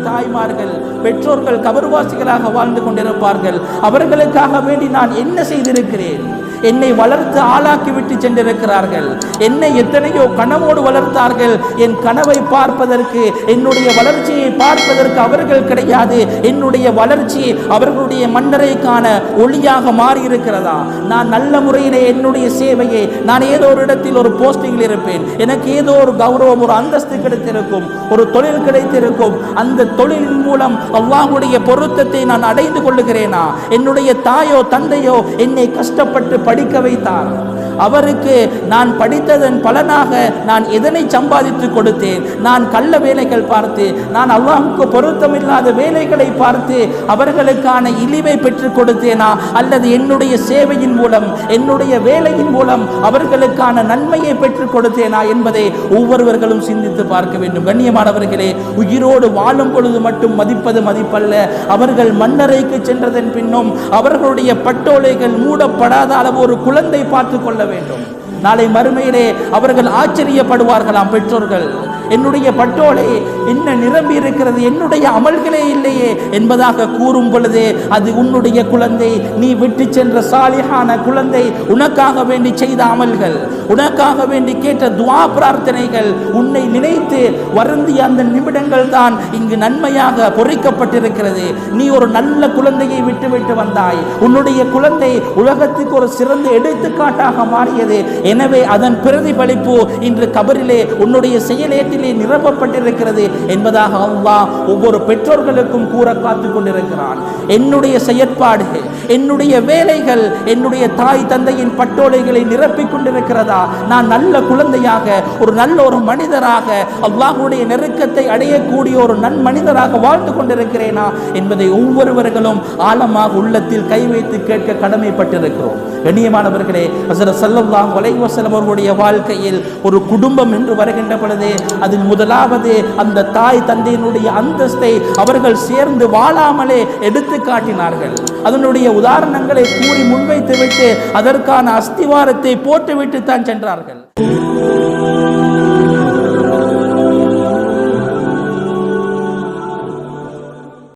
தாய்மார்கள் பெற்றோர்கள் கபர்வாசிகளாக வாழ்ந்து கொண்டிருப்பார்கள். அவர்களுக்காக வேண்டி நான் என்ன செய்திருக்கிறேன்? என்னை வளர்த்து ஆளாக்கி விட்டு சென்றிருக்கிறார்கள். என்னை எத்தனையோ கனவோடு வளர்த்தார்கள். என் கனவை பார்ப்பதற்கு, என்னுடைய வளர்ச்சியை பார்ப்பதற்கு அவர்கள் கிடையாது. என்னுடைய வளர்ச்சி அவர்களுடைய மன்னரைக்கான ஒளியாக மாறி இருக்கிறதா? நான் நல்ல முறையிலே என்னுடைய சேவையை, நான் ஏதோ ஒரு இடத்தில் ஒரு போஸ்டிங்கில் இருப்பேன், எனக்கு ஏதோ ஒரு கௌரவம், ஒரு அந்தஸ்து கிடைத்திருக்கும், ஒரு தொழில் கிடைத்திருக்கும். அந்த தொழிலின் மூலம் அல்லாஹ்வுடைய பொருத்தத்தை நான் அடைந்து கொள்ளுகிறேனா? என்னுடைய தாயோ தந்தையோ என்னை கஷ்டப்பட்டு படிக்க வைத்தார். அவருக்கு நான் படித்ததன் பலனாக நான் எதனை சம்பாதித்து கொடுத்தேன்? நான் கள்ள வேலைகள் பார்த்து, நான் அல்லாஹ்வுக்கு பொருத்தமில்லாத வேலைகளை பார்த்து அவர்களுக்கான இழிவை பெற்றுக் கொடுத்தேனா? அல்லது என்னுடைய சேவையின் மூலம், என்னுடைய வேலையின் மூலம் அவர்களுக்கான நன்மையை பெற்றுக் கொடுத்தேனா என்பதை ஒவ்வொருவர்களும் சிந்தித்து பார்க்க வேண்டும். கண்ணியமானவர்களே, உயிரோடு வாழும் பொழுது மட்டும் மதிப்பது மதிப்பல்ல. அவர்கள் மன்னரைக்கு சென்றதன் பின்னும் அவர்களுடைய பட்டோலைகள் மூடப்படாத அளவு ஒரு குழந்தை பார்த்து கொள்ள வேண்டும். நாளை மறுமையிலே அவர்கள் ஆச்சரியப்படுவார்களாம். பெற்றோர்கள், என்னுடைய பட்டோலை என்ன நிரம்பி இருக்கிறது, என்னுடைய அமல்களே இல்லையே என்பதாக கூறும் பொழுது, அது உன்னுடைய குழந்தை, நீ விட்டு சென்ற சாலிஹான குழந்தை, உனக்காக வேண்டி செய்த அமல்கள், உனக்காக வேண்டி கேட்ட துஆ பிரார்த்தனைகள், உன்னை நினைத்து வருந்திய அந்த நிமிடங்கள் தான் இங்கு நன்மையாக பொறிக்கப்பட்டிருக்கிறது. நீ ஒரு நல்ல குழந்தையை விட்டு வந்தாய். உன்னுடைய குழந்தை உலகத்துக்கு ஒரு சிறந்த எடுத்துக்காட்டாக மாறியது. எனவே அதன் பிரதிபலிப்பு இன்று கபரிலே உன்னுடைய செயலேட்டிலே நிரப்பப்பட்டிருக்கிறது என்பதாக அல்லாஹ் ஒவ்வொரு பெற்றோர்களுக்கும் கூற காத்து கொண்டிருக்கிறான். என்னுடைய செயற்பாடு, என்னுடைய வேலைகள் என்னுடைய தாய் தந்தையின் பட்டோலைகளை நிரப்பிக் கொண்டிருக்கிறதா? நான் நல்ல குழந்தையாக, ஒரு நல்ல ஒரு மனிதராக, அல்லாஹ்வுடைய நெருக்கத்தை அடையக்கூடிய ஒரு நன்மனிதராக வாழ்ந்து கொண்டிருக்கிறேனா என்பதை ஒவ்வொருவர்களும் ஆழமாக உள்ளத்தில் கை வைத்து கேட்க கடமைப்பட்டிருக்கிறோம். கண்ணியமானவர்களே, ஹஸரத் ஸல்லல்லாஹு அலைஹி வஸல்லம் அவர்களுடைய வாழ்க்கையில் ஒரு குடும்பம் என்று வருகின்ற பொழுது அதில் முதலாவது அந்த தாய் தந்தையினுடைய அந்தஸ்தை அவர்கள் சேர்ந்து வாழாமலே எடுத்து காட்டினார்கள். அதனுடைய உதாரணங்களை கூறி முன்வைத்து விட்டு அதற்கான அஸ்திவாரத்தை போட்டுவிட்டு தான் சென்றார்கள்.